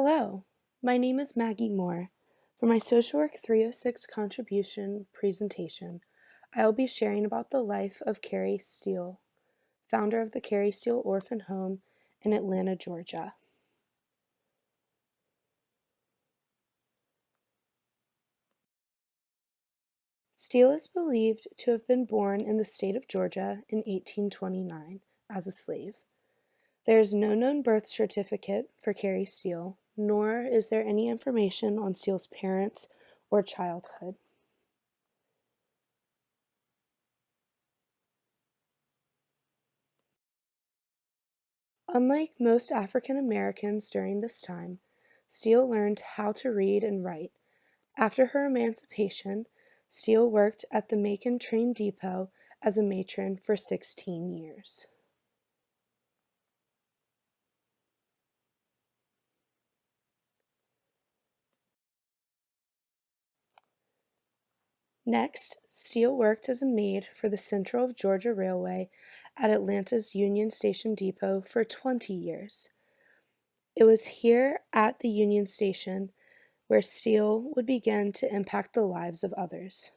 Hello, my name is Maggie Moore. For my Social Work 306 contribution presentation, I will be sharing about the life of Carrie Steele, founder of the Carrie Steele Orphan Home in Atlanta, Georgia. Steele is believed to have been born in the state of Georgia in 1829 as a slave. There is no known birth certificate for Carrie Steele, nor is there any information on Steele's parents or childhood. Unlike most African Americans during this time, Steele learned how to read and write. After her emancipation, Steele worked at the Macon train depot as a matron for 16 years. Next, Steele worked as a maid for the Central of Georgia Railway at Atlanta's Union Station Depot for 20 years. It was here at the Union Station where Steele would begin to impact the lives of others.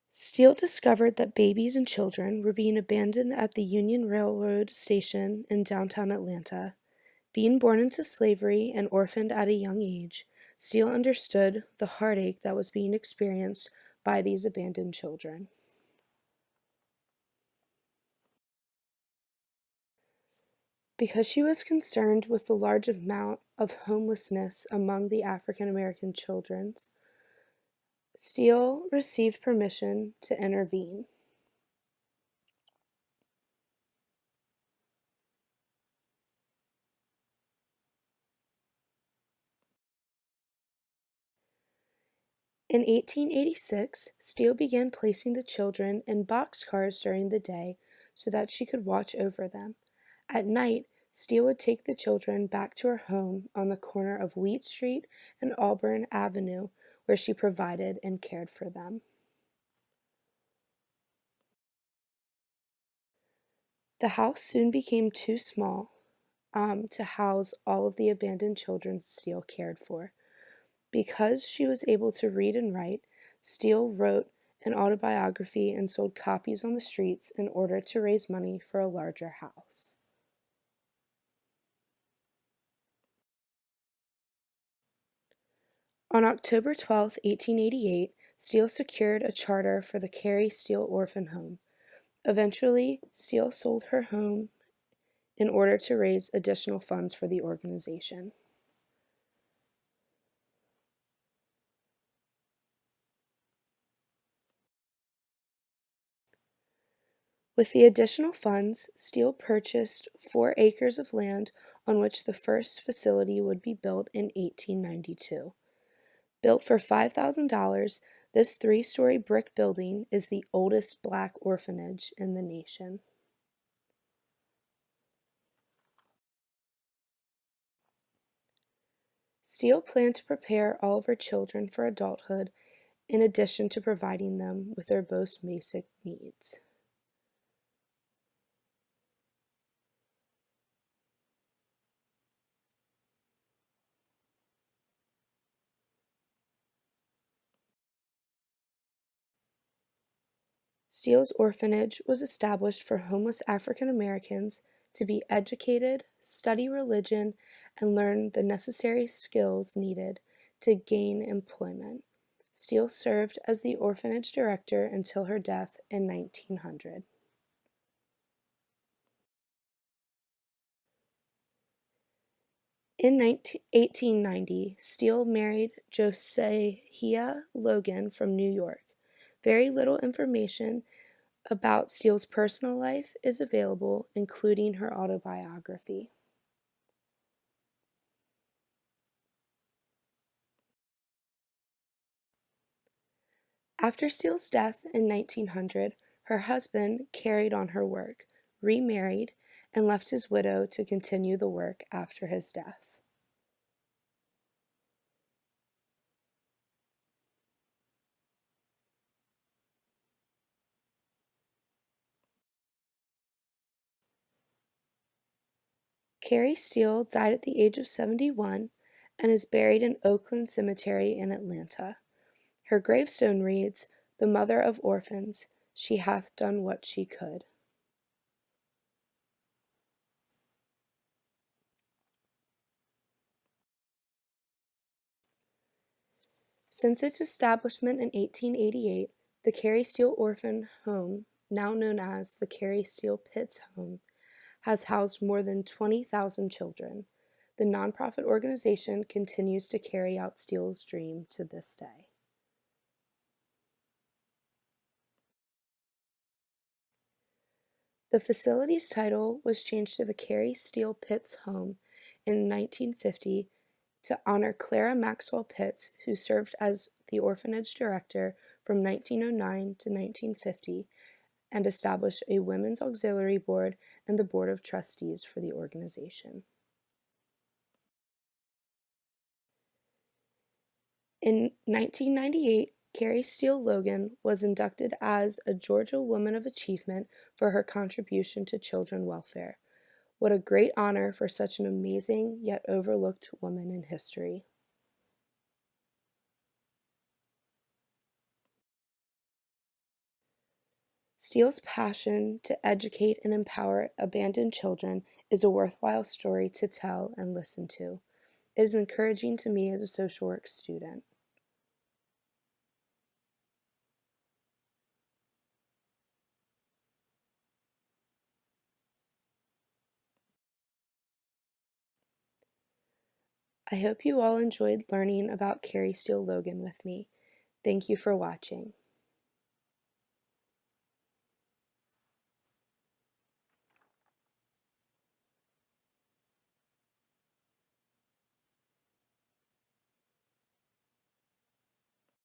Steele discovered that babies and children were being abandoned at the Union Railroad station in downtown Atlanta. Being born into slavery and orphaned at a young age, Steele understood the heartache that was being experienced by these abandoned children. Because she was concerned with the large amount of homelessness among the African American children, Steele received permission to intervene. In 1886, Steele began placing the children in boxcars during the day so that she could watch over them. At night, Steele would take the children back to her home on the corner of Wheat Street and Auburn Avenue, where she provided and cared for them. The house soon became too small to house all of the abandoned children Steele cared for. Because she was able to read and write, Steele wrote an autobiography and sold copies on the streets in order to raise money for a larger house. On October 12, 1888, Steele secured a charter for the Carrie Steele Orphan Home. Eventually, Steele sold her home in order to raise additional funds for the organization. With the additional funds, Steele purchased 4 acres of land on which the first facility would be built in 1892. Built for $5,000, this 3-story brick building is the oldest black orphanage in the nation. Steele planned to prepare all of her children for adulthood in addition to providing them with their most basic needs. Steele's orphanage was established for homeless African Americans to be educated, study religion, and learn the necessary skills needed to gain employment. Steele served as the orphanage director until her death in 1900. In 1890, Steele married Josiah Logan from New York. Very little information about Steele's personal life is available, including her autobiography. After Steele's death in 1900, her husband carried on her work, remarried, and left his widow to continue the work after his death. Carrie Steele died at the age of 71 and is buried in Oakland Cemetery in Atlanta. Her gravestone reads, "The Mother of Orphans, she hath done what she could." Since its establishment in 1888, the Carrie Steele Orphan Home, now known as the Carrie Steele Pitts Home, has housed more than 20,000 children. The nonprofit organization continues to carry out Steele's dream to this day. The facility's title was changed to the Carrie Steele Pitts Home in 1950 to honor Clara Maxwell Pitts, who served as the orphanage director from 1909 to 1950 and established a women's auxiliary board and the board of trustees for the organization. In 1998, Carrie Steele Logan was inducted as a Georgia Woman of Achievement for her contribution to children welfare. What a great honor for such an amazing yet overlooked woman in history. Steele's passion to educate and empower abandoned children is a worthwhile story to tell and listen to. It is encouraging to me as a social work student. I hope you all enjoyed learning about Carrie Steele Logan with me. Thank you for watching.